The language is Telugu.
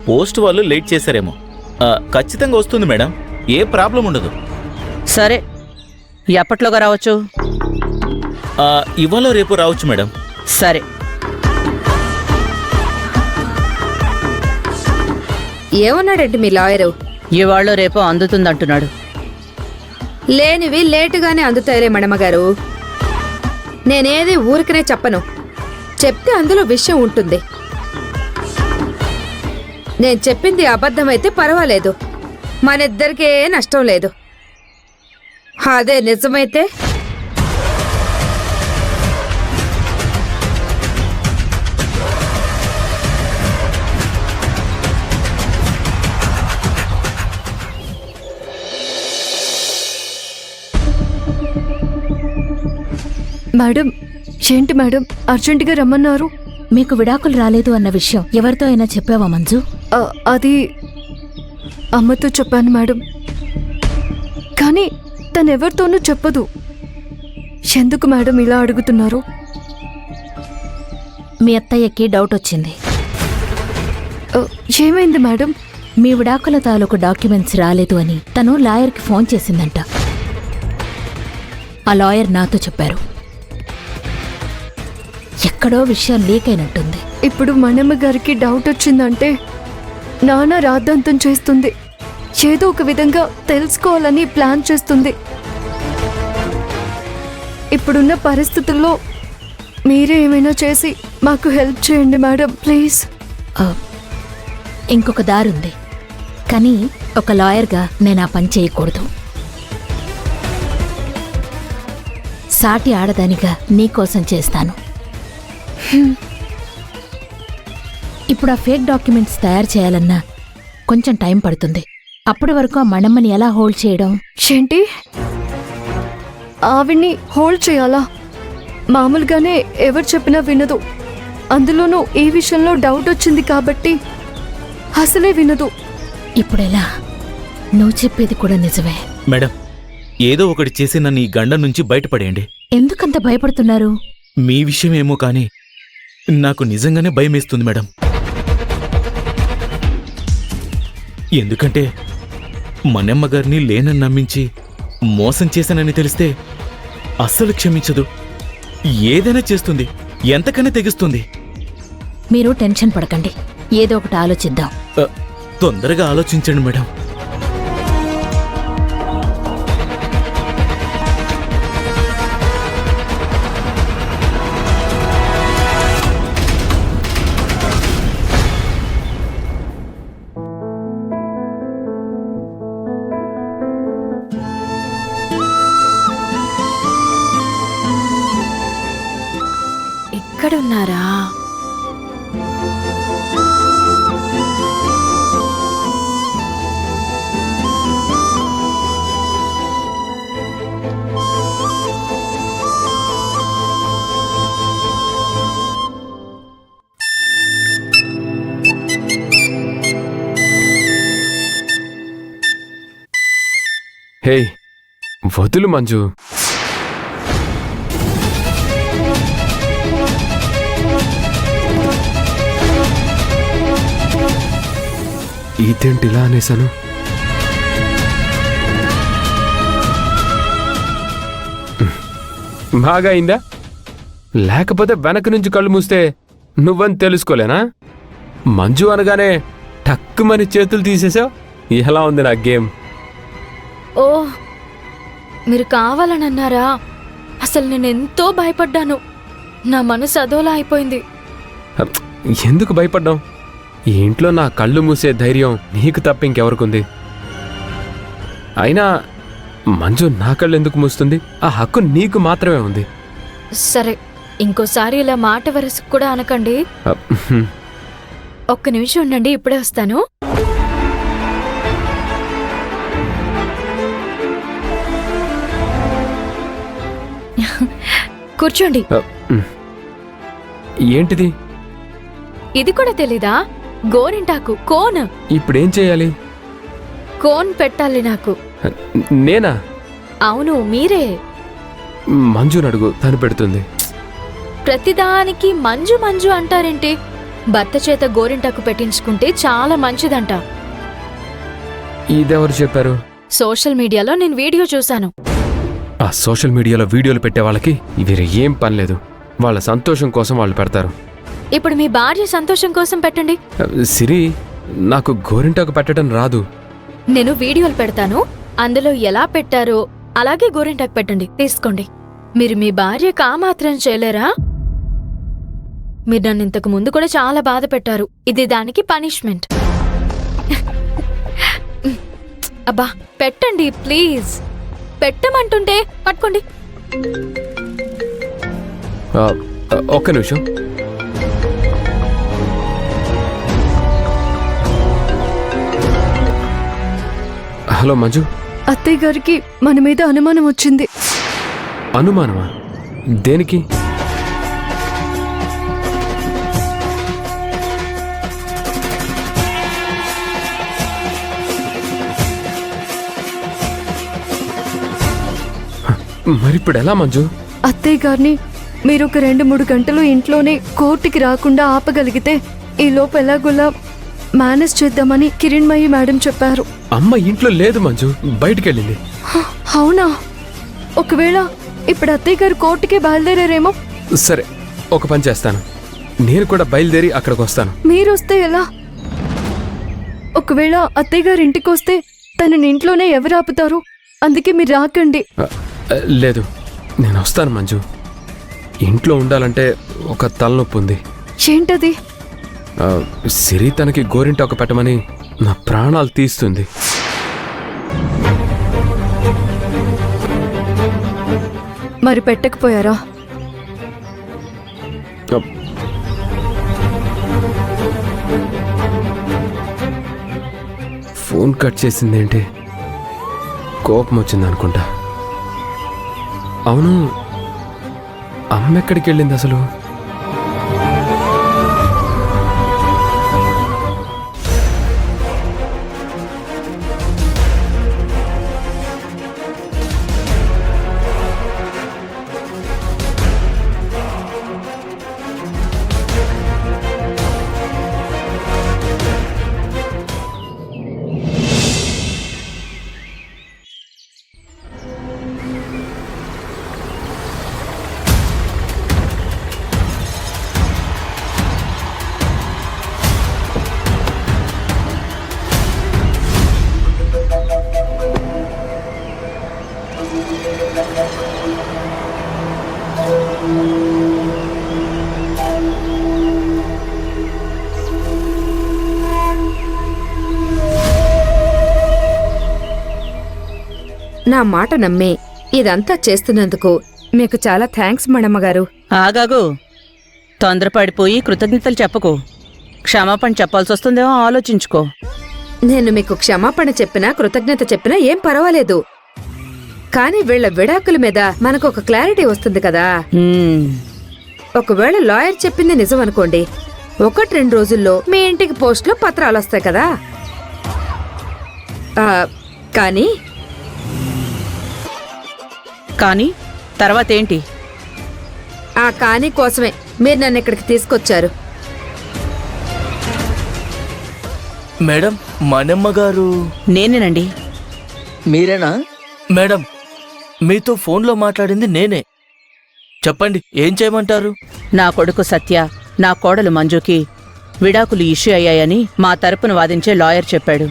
పోస్ట్ వాళ్ళు లేట్ చేశారేమో. ఖచ్చితంగా వస్తుంది మేడం, ఏ ప్రాబ్లం ఉండదు. సరే, ఎప్పట్లోగా రావచ్చు? ఇవాళ రేపు రావచ్చు మేడం. సరే. ఏమన్నాడండి మీ లాయరు? ఇవాళ రేపు అందుతుందంటున్నాడు. లేనివి లేటుగానే అందుతాయిలే మడమగారు. నేనేది ఊరికనే చెప్పను, చెప్తే అందులో విషయం ఉంటుంది. నేను చెప్పింది అబద్ధమైతే పర్వాలేదు, మనిద్దరికే నష్టం లేదు. అదే నిజమైతే మేడం, ఏంటి మేడం అర్జెంటుగా రమ్మన్నారు? మీకు విడాకులు రాలేదు అన్న విషయం ఎవరితో అయినా చెప్పావా మంజు? అది అమ్మతో చెప్పాను మేడం, కానీ తనెవరితోనూ చెప్పదు. ఎందుకు మేడం ఇలా అడుగుతున్నారు? మీ అత్తయ్యకి డౌట్ వచ్చింది. ఏమైంది మేడం? మీ విడాకుల తాలూకు డాక్యుమెంట్స్ రాలేదు అని తను లాయర్కి ఫోన్ చేసిందంట. ఆ లాయర్ నాతో చెప్పారు. ఎక్కడో విషయం లీక్ అయినట్టుంది. ఇప్పుడు మనమ్మ గారికి డౌట్ వచ్చిందంటే నాన్న రాద్ధాంతం చేస్తుంది, ఏదో ఒక విధంగా తెలుసుకోవాలని ప్లాన్ చేస్తుంది. ఇప్పుడున్న పరిస్థితుల్లో మీరే ఏమైనా చేసి మాకు హెల్ప్ చేయండి మేడం, ప్లీజ్. ఇంకొక దారుంది, కానీ ఒక లాయర్గా నేను ఆ పని చేయకూడదు. సాటి ఆడదానిగా నీకోసం చేస్తాను. ఇప్పుడు ఆ ఫేక్ డాక్యుమెంట్స్ తయారు చేయాలన్నా కొంచెం టైం పడుతుంది. అప్పటి వరకు ఆ మణమ్మని ఎలా హోల్డ్ చేయడం? ఏంటి, ఆవిడ్ని హోల్డ్ చేయాలా? మామూలుగానే ఎవరు చెప్పినా వినదు, అందులోనూ ఈ విషయంలో డౌట్ వచ్చింది కాబట్టి అసలే వినదు. ఇప్పుడెలా? నువ్వు చెప్పేది కూడా నిజమే. మేడం, ఏదో ఒకటి చేసి నన్ను ఈ గండం నుంచి బయటపడేయండి. ఎందుకంత భయపడుతున్నారు? మీ విషయం ఏమో కానీ నాకు నిజంగానే భయమేస్తుంది మేడం. ఎందుకంటే మనమ్మ గారిని లేనని నమ్మించి మోసం చేశానని తెలిస్తే అస్సలు క్షమించదు. ఏదైనా చేస్తుంది, ఎంతకన్నా తెగిస్తుంది. మీరు టెన్షన్ పడకండి, ఏదో ఒకటి ఆలోచిద్దాం. తొందరగా ఆలోచించండి మేడం. ఇక్కడున్నారా? హే, వదులు మంజు. ఇదేంటిలా అనేసాను? బాగా అయిందా? లేకపోతే వెనక నుంచి కళ్ళు మూస్తే నువ్వని తెలుసుకోలేనా? మంజు అనగానే టక్కుమని చేతులు తీసేసావు. ఎలా ఉంది నా గేమ్? ఓ, మీరు కావాలని అన్నారా? అసలు నేను ఎంతో భయపడ్డాను, నా మనసు అదోలా అయిపోయింది. ఎందుకు భయపడ్డాం? ఈ ఇంట్లో నా కళ్ళు మూసే ధైర్యం నీకు తప్ప ఇంకెవరికుంది? అయినా మంజు నా కళ్ళు ఎందుకు మూస్తుంది? ఆ హక్కు నీకు మాత్రమే ఉంది. సరే, ఇంకోసారి ఇలా మాట వరసకు కూడా అనకండి. ఒక్క నిమిషం ఉండండి, ఇప్పుడే వస్తాను. కూర్చోండి. ఏంటిది? ఇది కూడా తెలీదా? గోరింటాకు కోన్. ఇప్పుడేం చేయాలి? కోన్ పెట్టాలి నాకు. నేనా? అవును, మీరే. మంజుని అడుగు, తను పెడుతుంది. ప్రతిదానికి మంజు మంజు అంటారేంటి? భర్త చేత గోరింటాకు పెట్టించుకుంటే చాలా మంచిదంట. ఇదెవరు చెప్పారు? సోషల్ మీడియాలో నేను వీడియో చూశాను. ఆ సోషల్ మీడియాలో వీడియోలు పెట్టే వాళ్ళకి వేరే ఏం పని లేదు. వాళ్ళ సంతోషం కోసం వాళ్ళు పెడతారు. ఇప్పుడు మీ భార్య సంతోషం కోసం పెట్టండి. సిరి, నాకు గోరింటాకు పెట్టడం రాదు. నేను వీడియోలు పెడతాను, అందులో ఎలా పెట్టారో అలాగే గోరింటాకు పెట్టండి. తీసుకోండి. మీరు మీ భార్యకు ఆ మాత్రం చేయలేరా? మీరు నన్ను ఇంతకు ముందు కూడా చాలా బాధ పెట్టారు. ఇది దానికి పనిష్మెంట్. అబ్బా పెట్టండి ప్లీజ్. పెట్టమంటుంటే పట్టుకోండి. ఒక్క నిమిషం. హలో మంజు. అత్తయ్య గారికి మన మీద అనుమానం వచ్చింది. అనుమానమా? దేనికి? మరిప్పుడు ఎలా మంజు? అత్తయ్య గారిని మీరు ఒక 2-3 గంటలు ఇంట్లోనే కోర్టుకి రాకుండా ఆపగలిగితే ఈ లోపు ఎలాగోలా మేనేజ్ చేద్దామని కిరణ్మయి మేడం చెప్పారు. అమ్మ ఇంట్లో లేదు మంజు, బయటికెళ్ళింది. అవునా? ఒకవేళ ఇప్పుడు అత్తయ్య గారు కోర్టుకే బయలుదేరారేమో. సరే, ఒక పని చేస్తాను. నేను కూడా బయలుదేరి అక్కడికి వస్తాను. మీరొస్తే ఎలా? ఒకవేళ అత్తయ్య గారు ఇంటికి వస్తే తనని ఇంట్లోనే ఎవరు ఆపుతారు? అందుకే మీరు రాకండి. లేదు, నేను వస్తాను మంజు. ఇంట్లో ఉండాలంటే ఒక తలనొప్పి ఉంది. ఏంటది? సిరి తనకి గోరింటాకు పెట్టమని నా ప్రాణాలు తీస్తుంది. మరి పెట్టకపోయారా? Phone cut చేసిందేంటి? కోపం వచ్చింది అనుకుంటా. అవును, అమ్మ ఎక్కడికి వెళ్ళింది అసలు? నా మాట నమ్మి ఇదంతా చేస్తున్నందుకు మీకు చాలా థ్యాంక్స్ మేడమ్మగారు. ఆగాగు. తొందరపడిపోయి కృతజ్ఞతలు చెప్పకు. క్షమాపణ చెప్పాల్సి వస్తుందేమో ఆలోచించుకో. నేను మీకు క్షమాపణ చెప్పినా కృతజ్ఞత చెప్పినా ఏం పర్వాలేదు. కానీ వీళ్ళ విడాకుల మీద మనకు ఒక క్లారిటీ వస్తుంది కదా. ఒకవేళ లాయర్ చెప్పింది నిజం అనుకోండి, 1-2 రోజుల్లో మీ ఇంటికి పోస్టులో పత్రాలు వస్తాయి కదా. కానీ తర్వాత ఏంటి? ఆ కానీ కోసమే మీరు నన్ను ఇక్కడికి తీసుకొచ్చారు. మేడం, మనమ్మ గారు. నేనేనండి. మీరేనా? మేడం, మీతో ఫోన్లో మాట్లాడింది నేనే. చెప్పండి, ఏం చేయమంటారు? నా కొడుకు సత్య, నా కోడలు మంజుకి విడాకులు ఇష్యూ అయ్యాయని మా తరపున వాదించే లాయర్ చెప్పాడు.